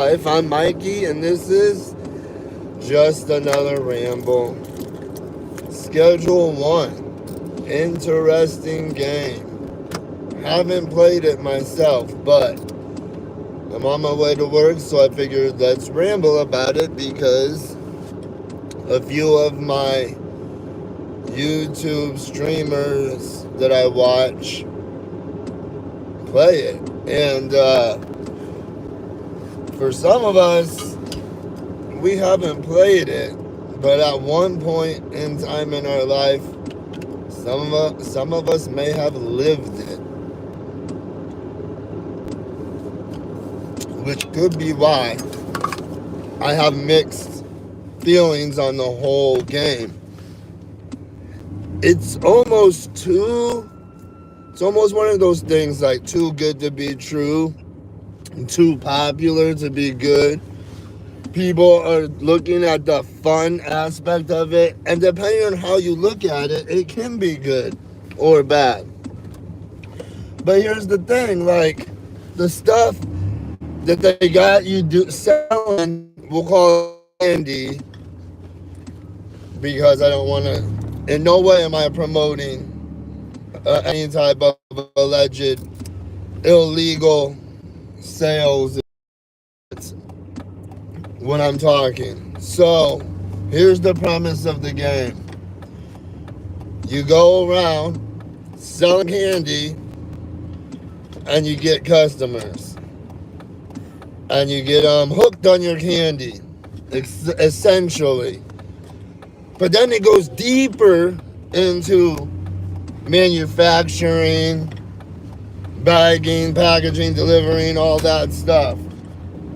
Life. I'm Mikey, and this is just another ramble. Schedule 1. Interesting game. Haven't played it myself, but I'm on my way to work, so I figured let's ramble about it because a few of my YouTube streamers that I watch play it. And for some of us, we haven't played it, but at one point in time in our life, some of us may have lived it, which could be why I have mixed feelings on the whole game. It's almost one of those things like too good to be true, too popular to be good. People are looking at the fun aspect of it, and depending on how you look at it, it can be good or bad. But here's the thing, like the stuff that they got you selling, we'll call it candy, because I don't want to, in no way am I promoting any type of alleged illegal sales when I'm talking. So, here's the premise of the game. You go around selling candy and you get customers. And you get hooked on your candy, essentially. But then it goes deeper into manufacturing, bagging, packaging, delivering, all that stuff.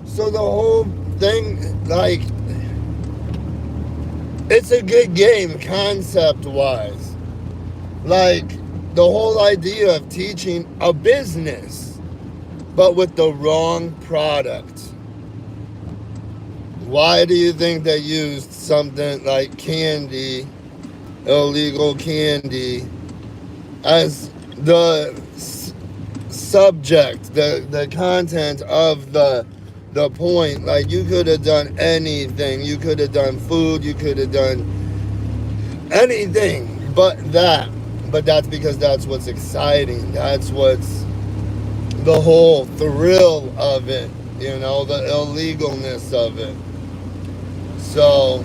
So the whole thing, like, it's a good game concept-wise. Like, the whole idea of teaching a business, but with the wrong product. Why do you think they used something like candy, illegal candy, as the subject, the content of the point? Like, you could have done anything. You could have done food. You could have done anything but that. But that's because that's what's exciting. That's what's the whole thrill of it. You know, the illegalness of it. So,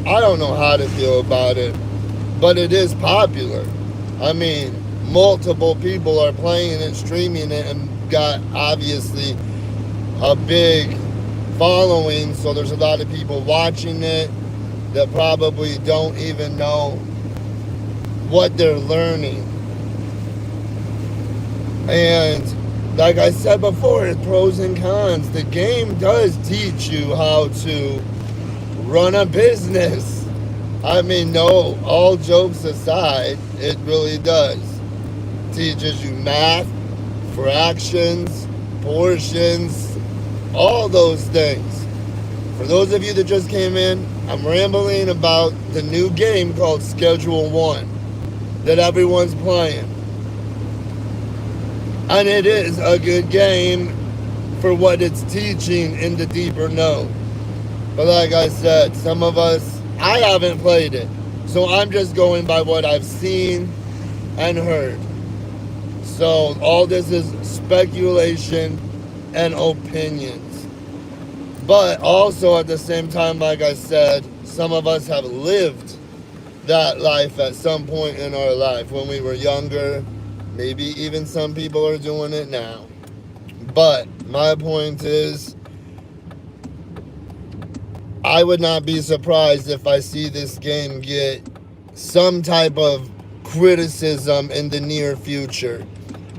I don't know how to feel about it, but it is popular. I mean, multiple people are playing it, streaming it, and got obviously a big following. So there's a lot of people watching it that probably don't even know what they're learning. And like I said before, it's pros and cons. The game does teach you how to run a business. I mean, no, all jokes aside, it really does. Teaches you math, fractions, portions, all those things. For those of you that just came in, I'm rambling about the new game called Schedule 1 that everyone's playing. And it is a good game for what it's teaching in the deeper know. But like I said, some of us, I haven't played it. So I'm just going by what I've seen and heard. So all this is speculation and opinions. But also at the same time, like I said, some of us have lived that life at some point in our life when we were younger. Maybe even some people are doing it now. But my point is, I would not be surprised if I see this game get some type of criticism in the near future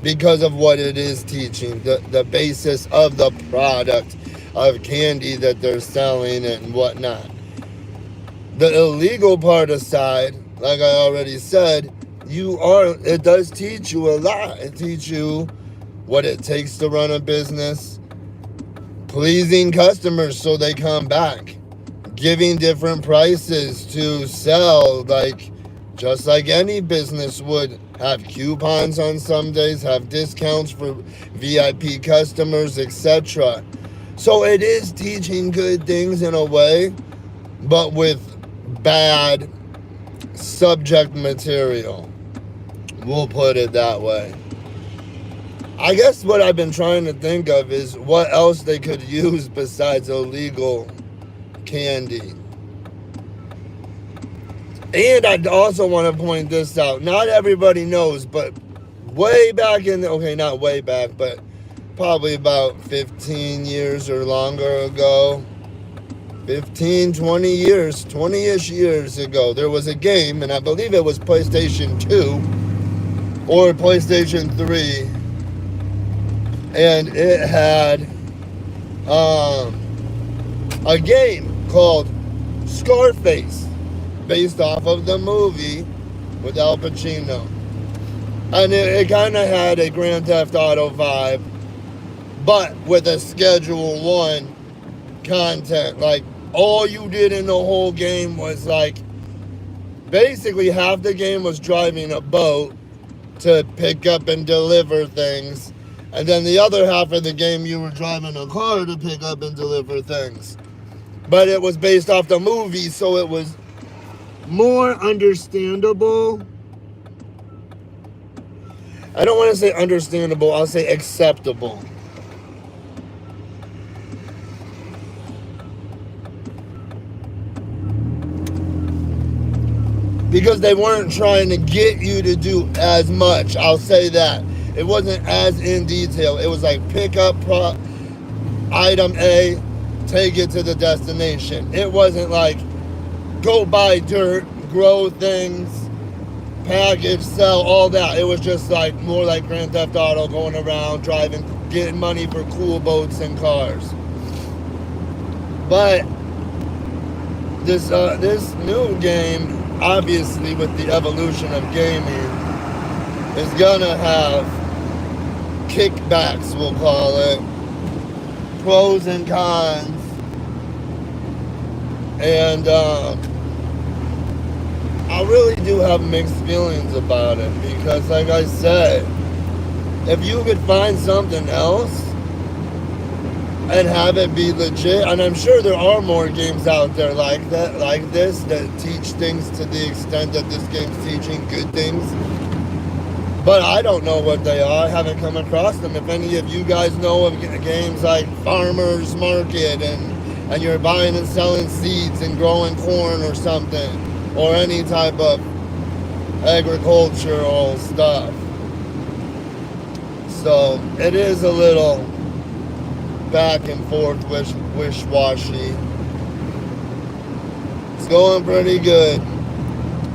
because of what it is teaching, the basis of the product of candy that they're selling and whatnot. The illegal part aside, like I already said, it does teach you a lot. It teaches you what it takes to run a business, pleasing customers so they come back, giving different prices to sell, like just like any business would. Have coupons on some days, have discounts for VIP customers, etc. So it is teaching good things in a way, but with bad subject material. We'll put it that way. I guess what I've been trying to think of is what else they could use besides illegal candy. And I also want to point this out. Not everybody knows, but way back in okay, not way back, but probably about 15 years or longer ago, 15, 20 years, 20-ish years ago, there was a game, and I believe it was PlayStation 2 or PlayStation 3, and it had a game called Scarface, based off of the movie with Al Pacino. And it kind of had a Grand Theft Auto vibe, but with a Schedule 1 content. Like, all you did in the whole game was, like, basically half the game was driving a boat to pick up and deliver things. And then the other half of the game, you were driving a car to pick up and deliver things. But it was based off the movie, so it was more understandable. I don't want to say understandable, I'll say acceptable. Because they weren't trying to get you to do as much, I'll say that. It wasn't as in detail. It was like pick up item A, take it to the destination. It wasn't like go buy dirt, grow things, package, sell, all that. It was just like more like Grand Theft Auto, going around, driving, getting money for cool boats and cars. But this new game, obviously with the evolution of gaming, is gonna have kickbacks, we'll call it, pros and cons, and I really do have mixed feelings about it, because like I said, if you could find something else and have it be legit, and I'm sure there are more games out there like that, like this, that teach things to the extent that this game's teaching good things, but I don't know what they are. I haven't come across them. If any of you guys know of games like Farmer's Market, and you're buying and selling seeds and growing corn or something, or any type of agricultural stuff. So it is a little back and forth, wish-washy. It's going pretty good.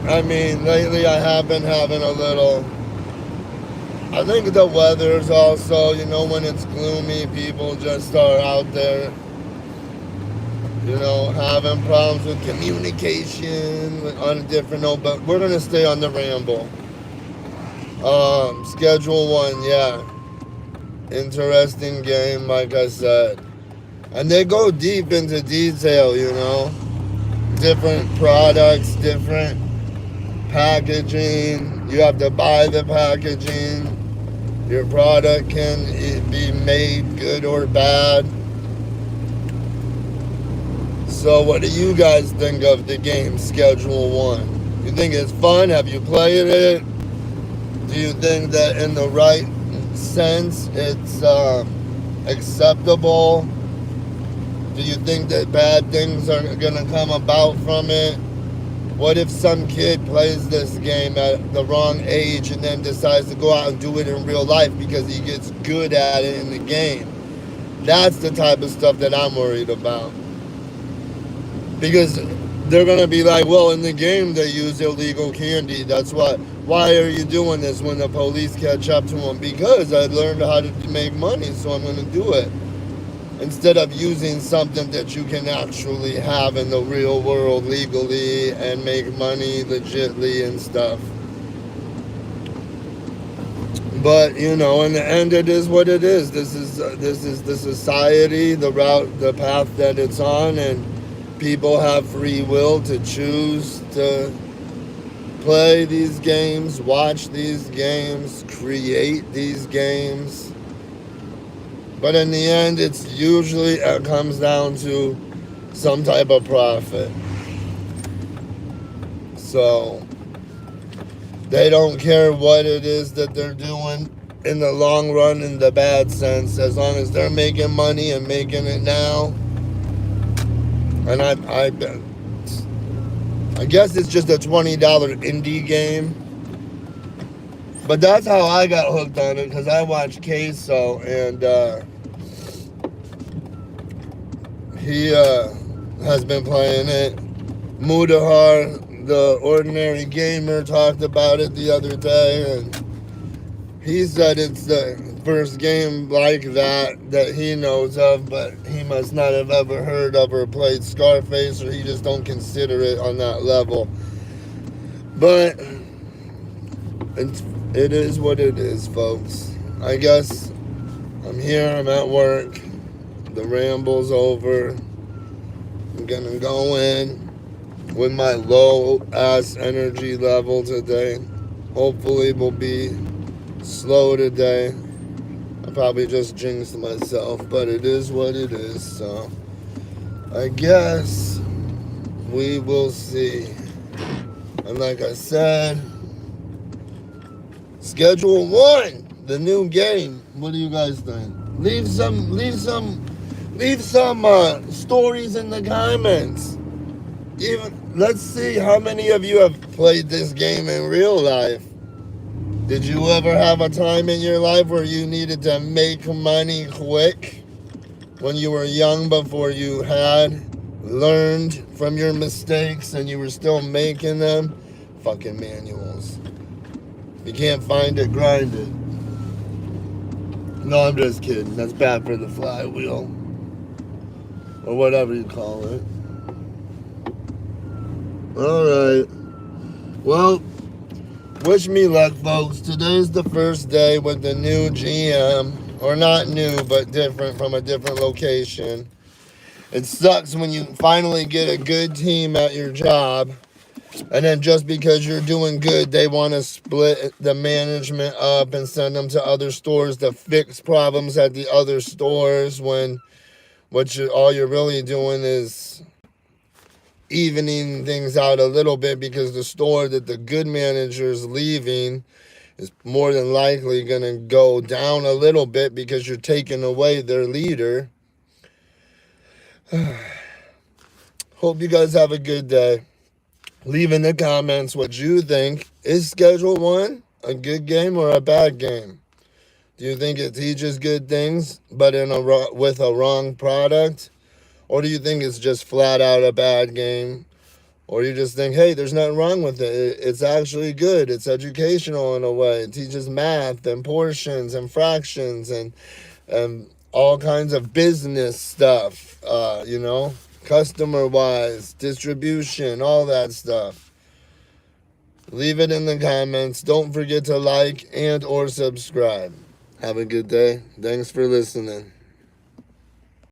I mean, lately I have been having a little, I think the weather's also, you know, when it's gloomy, people just are out there, you know, having problems with communication on a different note, but we're going to stay on the ramble. Schedule 1, yeah. Interesting game, like I said. And they go deep into detail, you know. Different products, different packaging. You have to buy the packaging. Your product can be made good or bad. So what do you guys think of the game Schedule 1? You think it's fun? Have you played it? Do you think that in the right sense it's acceptable? Do you think that bad things are going to come about from it? What if some kid plays this game at the wrong age and then decides to go out and do it in real life because he gets good at it in the game? That's the type of stuff that I'm worried about. Because they're going to be like, well, in the game they use illegal candy. That's why are you doing this when the police catch up to them? Because I learned how to make money, so I'm going to do it. Instead of using something that you can actually have in the real world legally and make money legitly and stuff. But, you know, in the end, it is what it is. This is the society, the route, the path that it's on, and people have free will to choose to play these games, watch these games, create these games. But in the end, it comes down to some type of profit. So they don't care what it is that they're doing in the long run, in the bad sense, as long as they're making money and making it now. And I guess it's just a $20 indie game. But that's how I got hooked on it, because I watched Queso, and he has been playing it. Mudahar, the ordinary gamer, talked about it the other day, and he said it's the first game like that he knows of, but he must not have ever heard of or played Scarface, or he just don't consider it on that level. But it is what it is, folks. I guess I'm here, I'm at work, the ramble's over. I'm gonna go in with my low ass energy level today. Hopefully we'll be slow today. I probably just jinxed myself, but it is what it is. So I guess we will see. And like I said, Schedule 1, the new game. What do you guys think? Leave some stories in the comments. Let's see how many of you have played this game in real life. Did you ever have a time in your life where you needed to make money quick? When you were young, before you had learned from your mistakes and you were still making them? Fucking manuals. If you can't find it, grind it. No, I'm just kidding. That's bad for the flywheel. Or whatever you call it. Alright. Well, wish me luck, folks. Today's the first day with the new GM. Or not new, but different, from a different location. It sucks when you finally get a good team at your job, and then just because you're doing good, they want to split the management up and send them to other stores to fix problems at the other stores, when all you're really doing is evening things out a little bit, because the store that the good manager's leaving is more than likely going to go down a little bit because you're taking away their leader. Hope you guys have a good day. Leave in the comments what you think. Is Schedule 1 a good game or a bad game? Do you think it teaches good things, but with a wrong product? Or do you think it's just flat out a bad game? Or you just think, hey, there's nothing wrong with it. It's actually good. It's educational in a way. It teaches math and portions and fractions and all kinds of business stuff, customer-wise, distribution, all that stuff. Leave it in the comments. Don't forget to like and or subscribe. Have a good day. Thanks for listening.